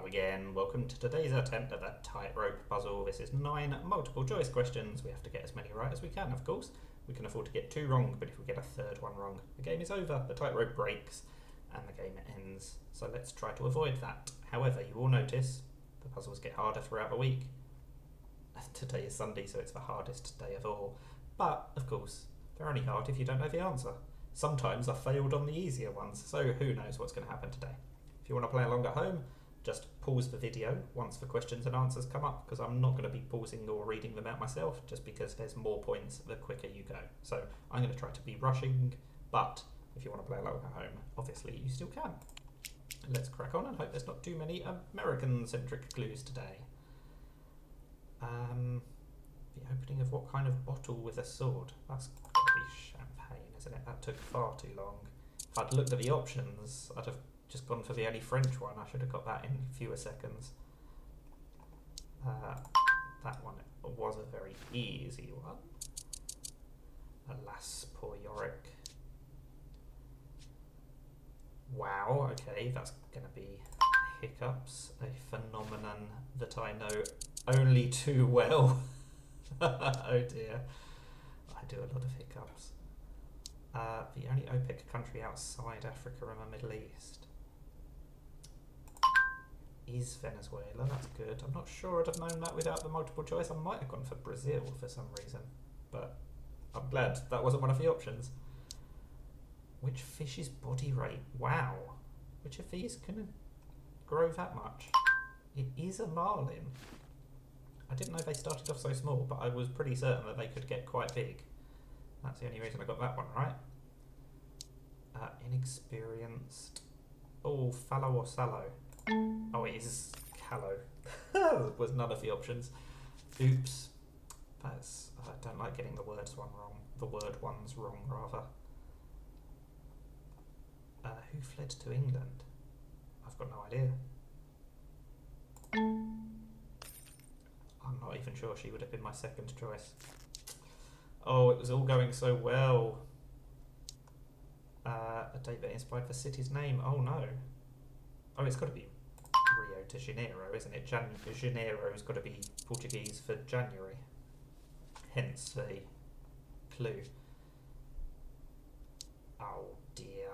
again. Welcome to today's attempt at that tightrope puzzle. This is 9 multiple choice questions. We have to get as many right as we can, of course. We can afford to get 2 wrong, but if we get a third one wrong, the game is over, the tightrope breaks, and the game ends. So let's try to avoid that. However, you will notice the puzzles get harder throughout the week. Today is Sunday, so it's the hardest day of all. But, of course, they're only hard if you don't know the answer. Sometimes I failed on the easier ones, so who knows what's going to happen today. If you want to play along at home, just pause the video once the questions and answers come up, because I'm not going to be pausing or reading them out myself, just because there's more points the quicker you go. So I'm going to try to be rushing, but if you want to play along at home, obviously you still can. Let's crack on and hope there's not too many American-centric clues today. The opening of what kind of bottle with a sword? That's got to be champagne, isn't it? That took far too long. If I'd looked at the options, I'd have just gone for the only French one. I should have got that in fewer seconds. That one was a very easy one. Alas, poor Yorick. Wow, okay, that's going to be hiccups, a phenomenon that I know only too well. Oh dear, I do a lot of hiccups. The only OPEC country outside Africa and the Middle East is Venezuela. That's good. I'm not sure I'd have known that without the multiple choice. I might have gone for Brazil for some reason, but I'm glad that wasn't one of the options. Which fish's body rate? Wow. Which of these can grow that much? It is a marlin. I didn't know they started off so small, but I was pretty certain that they could get quite big. That's the only reason I got that one right. Inexperienced. Oh, fallow or sallow? Oh, it is callow. Was none of the options. Oops. I don't like getting the word ones wrong, rather. Who fled to England? I've got no idea. I'm not even sure she would have been my second choice. Oh, it was all going so well. A date that inspired the city's name. Oh no. Oh, it's got to be Rio de Janeiro, isn't it? Janeiro's got to be Portuguese for January. Hence the clue. Oh dear.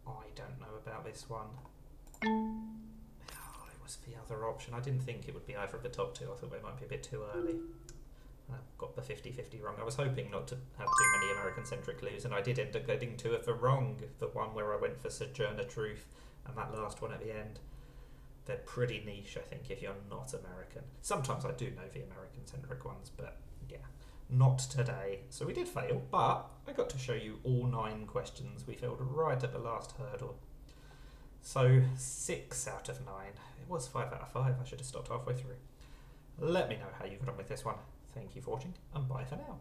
I don't know about this one. Oh, it was the other option. I didn't think it would be either of the top two. I thought they might be a bit too early. I got the 50-50 wrong. I was hoping not to have too many American-centric clues, and I did end up getting 2 of them wrong. The one where I went for Sojourner Truth, and that last one at the end. They're pretty niche, I think, if you're not American. Sometimes I do know the American-centric ones, but yeah, not today. So we did fail, but I got to show you all 9 questions. We failed right at the last hurdle. So 6 out of 9. It was 5 out of 5. I should have stopped halfway through. Let me know how you got on with this one. Thank you for watching, and bye for now.